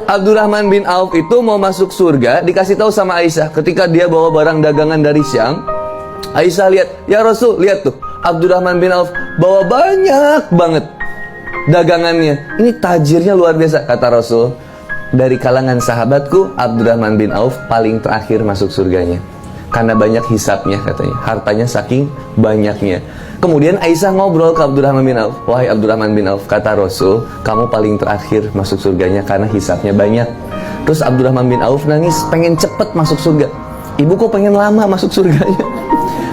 Abdurrahman bin Auf itu mau masuk surga, dikasih tahu sama Aisyah ketika dia bawa barang dagangan dari Syam. Aisyah lihat, ya Rasul, lihat tuh, Abdurrahman bin Auf bawa banyak banget dagangannya. Ini tajirnya luar biasa. Kata Rasul, dari kalangan sahabatku, Abdurrahman bin Auf paling terakhir masuk surganya, karena banyak hisapnya, katanya. Hartanya saking banyaknya. Kemudian Aisyah ngobrol ke Abdurrahman bin Auf. Wahai Abdurrahman bin Auf, kata Rasul, kamu paling terakhir masuk surganya karena hisapnya banyak. Terus Abdurrahman bin Auf nangis, pengen cepet masuk surga. Ibu kok pengen lama masuk surganya?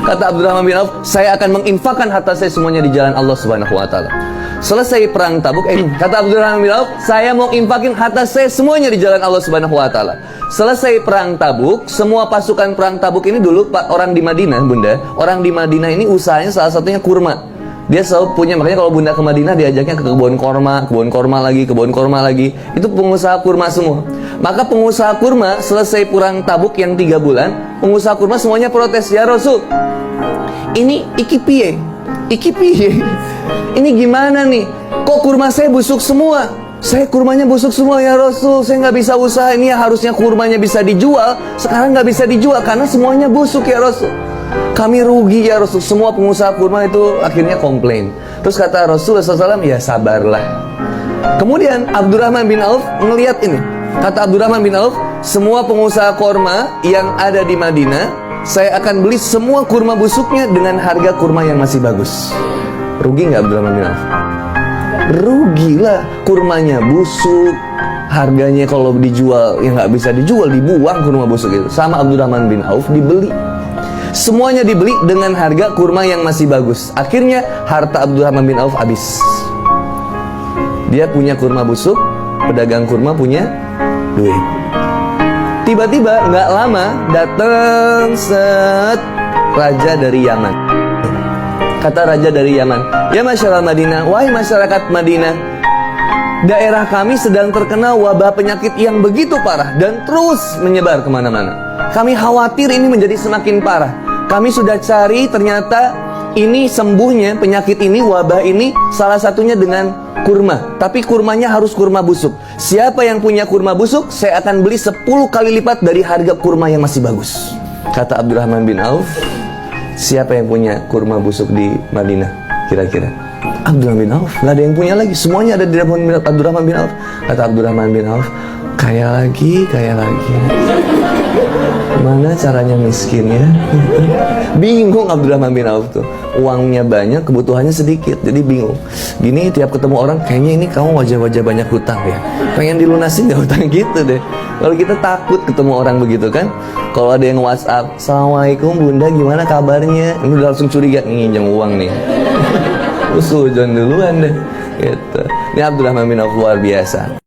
Kata Abdurrahman bin Auf, saya akan menginfakkan harta saya semuanya di jalan Allah Subhanahu wa Ta'ala. Selesai perang Tabuk, kata Abdurrahman bin Auf, saya mau infakin harta saya semuanya di jalan Allah Subhanahu wa Ta'ala. Selesai perang Tabuk, semua pasukan perang Tabuk ini dulu orang di Madinah, Bunda. Orang di Madinah ini usahanya salah satunya kurma. Dia selalu punya, makanya kalau Bunda ke Madinah diajaknya ke kebun korma lagi. Itu pengusaha kurma semua. Maka pengusaha kurma selesai perang Tabuk yang 3 bulan, pengusaha kurma semuanya protes, ya Rasul, ini iki piye? Ini gimana nih? Kok kurma saya busuk semua? Saya kurmanya busuk semua, ya Rasul. Saya nggak bisa usaha ini, ya harusnya kurmanya bisa dijual. Sekarang nggak bisa dijual karena semuanya busuk, ya Rasul. Kami rugi, ya Rasul. Semua pengusaha kurma itu akhirnya komplain. Terus kata Rasulullah SAW, ya sabarlah. Kemudian Abdurrahman bin Auf ngelihat ini. Kata Abdurrahman bin Auf, semua pengusaha kurma yang ada di Madinah, saya akan beli semua kurma busuknya dengan harga kurma yang masih bagus. Rugi nggak Abdurrahman bin Auf? Rugilah, kurmanya busuk, harganya kalau dijual ya nggak bisa dijual, dibuang kurma busuk itu. Sama Abdurrahman bin Auf dibeli, semuanya dibeli dengan harga kurma yang masih bagus. Akhirnya harta Abdurrahman bin Auf habis. Dia punya kurma busuk, pedagang kurma punya duit. Tiba-tiba nggak lama datang raja dari Yaman. Kata raja dari Yaman, ya masyarakat Madinah, wahai masyarakat Madinah, daerah kami sedang terkena wabah penyakit yang begitu parah dan terus menyebar kemana-mana. Kami khawatir ini menjadi semakin parah. Kami sudah cari, ternyata ini sembuhnya penyakit ini, wabah ini, salah satunya dengan kurma. Tapi kurmanya harus kurma busuk. Siapa yang punya kurma busuk, saya akan beli 10 kali lipat dari harga kurma yang masih bagus. Kata Abdurrahman bin Auf, siapa yang punya kurma busuk di Madinah kira-kira? Abdurrahman bin Auf. Gak ada yang punya lagi, semuanya ada di Abdurrahman bin Auf. Kata Abdurrahman bin Auf, kaya lagi. Mana caranya miskin ya? Bingung Abdurrahman bin Auf tuh. Uangnya banyak, kebutuhannya sedikit, jadi bingung. Gini tiap ketemu orang, kayaknya ini kamu wajah-wajah banyak hutang ya. Pengen dilunasin gak hutang gitu deh. Kalau kita takut ketemu orang begitu kan. Kalau ada yang WhatsApp, Assalamualaikum Bunda, gimana kabarnya? Ini udah langsung curiga, nih pinjam uang nih. Usul John duluan deh. Gitu. Ini Abdurrahman bin Auf luar biasa.